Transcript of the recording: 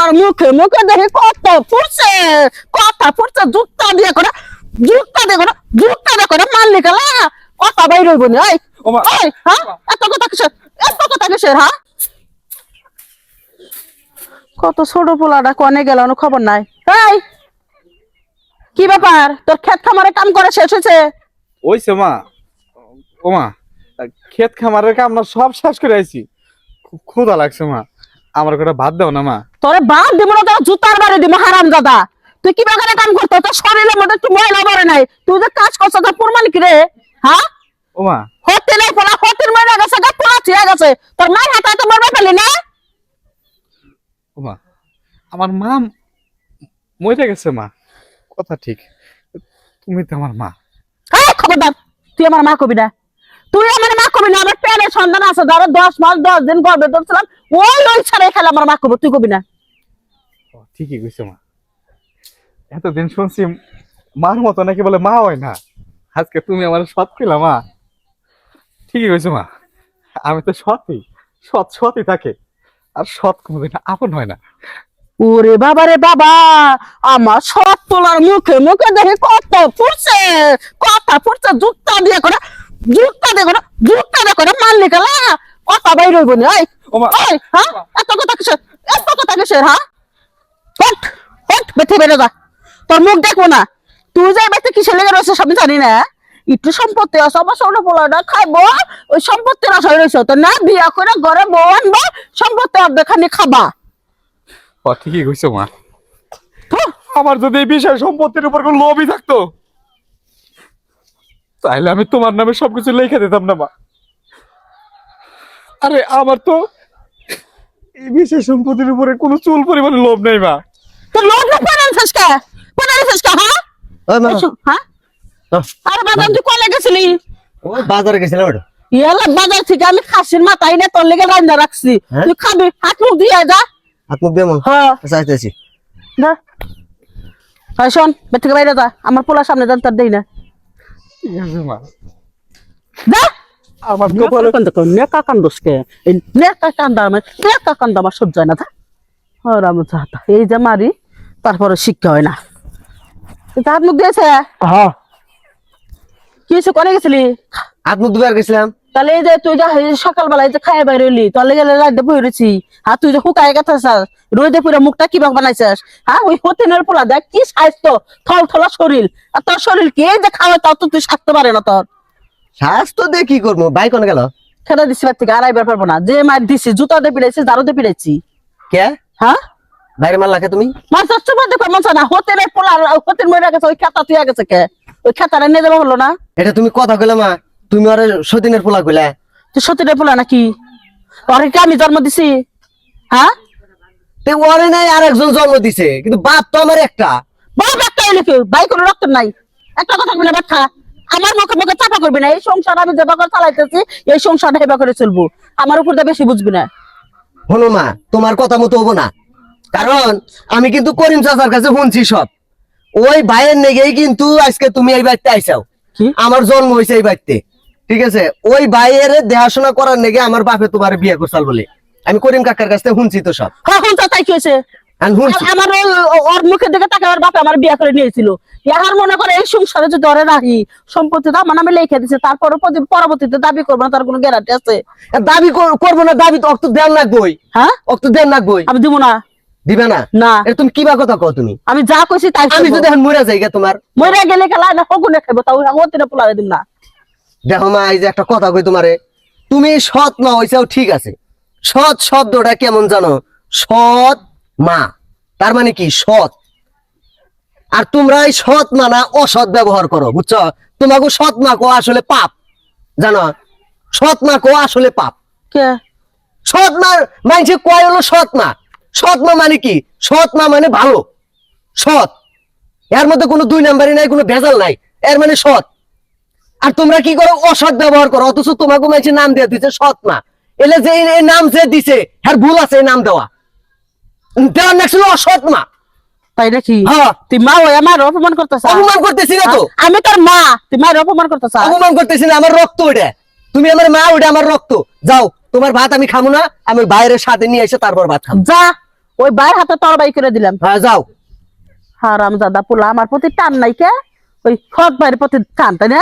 পোলার মুখে মুখে দেখি কথা ফুটছে জুতা দিয়ে করে মারলি গেলা কথা বাইর হইব না। ওমা হ্যাঁ এত কথা কিসের হ্যাঁ? কত ছোট পোলাটা কনে গেল খবর নাই। এই কি ব্যাপার, তোর ক্ষেত খামারে কাম করে শেষ হয়েছে? ওইছে মা। ওমা ক্ষেত খামারের কাম না সব শেষ করে আইছি, খুব ক্ষুধা লাগছে মা, আমার করে ভাত দাও না মা। তোরে বাদ দিব না, তোর জুতার বাড়ি দিব হারাম দাদা। তুই কি বাগানে কাম করতো? তোর শরীরের মধ্যে তুই ময়লা ভরে নাই, তুই যে কাজ করছো তোর প্রমাণ কি রে? হ্যাঁ ওমা হোটেলে পোলা হোটেল মরে গেছে, গা পোলা ছিঁড়ে গেছে, তোর মায়ের হাতে হাতে মরবে ফেলি না? ওমা আমার মা মরে গেছে মা, কথা ঠিক, তুমি তো আমার মা। হ্যাঁ খবরদার, তুই আমার মা কবি না, তুই আমার মা কবি না। আমার পেটের সন্তান আছে, ধরো 10 মাস 10 দিন গর্ভে ধরছিলাম, ওই ছাড়াই খেলে আমার মা কবি, তুই কবি না। ঠিকই কইছো মা, এতদিন শুনছি মার মতো নাকি বলে মা হয় না, আজকে তুমি আমার সৎ পেলা মা। ঠিকই কইছো মা, আমি তো সৎই থাকে, আর সৎ কোনোদিন আপন হয় না। ওরে বাবা রে বাবা, আমার সব তোলার মুখে মুখে দেখি কথা ফুটছে জুতা দিয়ে করে মারলি গেলা কথা বাইর হইব না। ওমা হ্যাঁ এত কথা কিসের হ্যাঁ? বেঁথে বেরো যা, তোর মুখ দেখবো না। তুই যাই বাড়িতে কিসের লেগে রয়েছে সব জানি না। একটু সম্পত্তি আছে, আমার ছোট পোলাটা খাইবো, ওই সম্পত্তির আশায় রয়েছে তো না, বিয়া করে ঘরে বউ আনবো, সম্পত্তি অর্ধেকখানি খাবা। ঠিকই কইছো মা, আমার যদি এই বিষয় সম্পত্তির উপর কোনো লোভই থাকতো তাহলে আমি তোমার নামে সবকিছু লিখে দিতাম না মা। আরে আমার তো এই বিষয় সম্পত্তির উপরে কোনো চুল পরিমাণে লোভ নেই মা। তো লোক পানাইছিস কে? হ্যাঁ ওই মা, হ্যাঁ আহ, আরে বাজার তুই কলে গেছিলি? ওই বাজারে গেছিলাম ওটা। ইয়ালা বাজার থেকে আমি খাসির মাথায় না তোর লেগে রান্না রাখছি, হ্যাঁ? তুই খাবি, হাত মুখ দিয়ে যা। হাত মুখ দিয়ে হ্যাঁ চাইতেছি। যা। হয় শোন, বের থেকে বাইরে যা, আমার পোলার সামনে যান তার দেই না। ঠিক আছে মা, যা। আমার কপালে নেকা কান্দোসকে, এই নেকা কান্দা আমার সহ্য হয় না। থা এই যে মারি, তারপরে শিক্ষা হয় না। হাত মুখ দিয়েছে? হ্যাঁ, কি হয়েছে, কলে গেছিলি? হাত মুখ ধুবার গেছিলাম। তাহলে এই যে তুই যে সকালবেলায় যে খাই বাইরে হইলি, তোর লেগে রাইতে বইরেছি, হ্যাঁ তুই যে শুকায় গেছিস, রোদে পুরো মুখটা কিভাবে বানাইছিস, হ্যাঁ ওই হতিনের পোলা দেখ কি স্বাস্থ্য, থল থলা শরীর, আর তোর শরীর কি এই যে খাওয়া তাও তো তুই থাকতে পারে না। তোর স্বাস্থ্য দিয়ে কি করবো? ভাই কোন গেল? খেলা দিচ্ছি বাড়ি থেকে, আড়াইবার পারবো না, যে মার দিছি জুতা দিয়ে পিড়াইছি, দারু দিয়ে পিড়াইছি। কে হ্যাঁ বাইরে মার লাগে তুমি? মার চাচ্ছ বাদ দেখো মন না, হতেনের পোলা হতেন মরে গেছে, ওই খেতা তুই গেছে কে, ওই খেতাটা নিয়ে যাবো হলো না? এটা তুমি কথা কইলে মা, তুমি আর সতীনের পোলা কইলে। তুই সতীনের পোলা নাকি? ওর কি আমি জন্ম দিছি? হ্যাঁ তে ওরে নাই আর একজন জন্ম দিছে, কিন্তু বাপ তো আমার একটা। বাপ একটা হইলে কেউ ভাই কোনো রক্ত নাই, একটা কথা বলে ব্যাখ্যা আমার মুখে মুখে চাপা করবি না। এই সংসার আমি যেবা করে চালাইতেছি, এই সংসারটা হেবা করে চলবো, আমার উপর দিয়ে বেশি বুঝবি না। হলো মা, তোমার কথা মতো হবো না, কারণ আমি কিন্তু করিম চাচার কাছে শুনছি সব। ওই ভাইয়ের নেগেই কিন্তু আজকে তুমি এই বাড়িতে আইসাও। কি? আমার জন্ম হয়েছে এই বাড়িতে, ঠিক আছে? ওই ভাইয়ের দেখাশোনা করার নেগে আমার বাপে তোমার বিয়ে করছাল বলে আমি করিম কাকার কাছ থেকে শুনছি তো সব। হ্যাঁ হুন তাই কি হয়েছে? আমি শুনছি। আমার ওর মুখের দিকে তাকে আমার বাপে আমার বিয়ে করে নিয়েছিল, ইয়ার মনে করে এই সংসারে যদি ধরে রাখি সম্পত্তি তো আমার নামে লিখে দিচ্ছে, তারপরে পরবর্তীতে দাবি করবো না, তার কোনো গ্যারান্টি আছে? দাবি করবো না, দাবি তো অক্ত দেন লাগবই। হ্যাঁ অক্ত দেন লাগবই। আমি দিব না। দিবে না? না এটা তুমি কিবা কথা কও তুমি? আমি যা কইছি তাই আমি যদি এখন মরে যাই গা তোমার, মরে গেলে খেলা না হগুনে খাইবো, তাও হতে পোলা দিম না। দেখো মা, এই যে একটা কথা কই তোমারে, তুমি সৎ মা হইছাও ঠিক আছে, সৎ শব্দটা কেমন জানো? সৎ মা তার মানে কি? সৎ। আর তোমরা এই সৎ মা না অসৎ ব্যবহার করো, বুঝছো? তোমাকে সৎ মা কো আসলে পাপ, জানো? সৎ মা কো আসলে পাপ। কে? সৎ মা মানছে কয় হলো সৎ মা। সৎ মা মানে কি? সৎ মা মানে ভালো, সৎ। এর মধ্যে কোনো দুই নাম্বারই নাই, কোনো ভেজাল নাই, এর মানে সৎ। আর তোমরা কি করো? অসৎ ব্যবহার করো, অথচ তোমাকে মানছে নাম দিয়ে দিচ্ছে সৎ মা। এলে যে এই নাম যে দিছে হ্যাঁ ভুল আছে, এই নাম দেওয়া দেওয়ার না ছিল অসৎ মা। তাই নাকি? হ্যাঁ, তুই মা ওই আমার অপমান করতেছ? অপমান করতেছি না তো, আমি তোর মা, তুই মায়ের অপমান করতেছ? অপমান করতেছি না, আমার রক্ত ওটা। তুমি আমার মা, ওটা আমার রক্ত। যাও, তোমার ভাত আমি খামো না, আমি বাইরের সাথে নিয়ে এসে তারপর ভাত খাবো। যা, ওই বাইর হাতে তরবাই করে দিলাম। হ্যাঁ যাও। হারাম দাদা পোলা আমার প্রতি টান নাই কে? ওই হক বাইরের প্রতি টান, তাই না?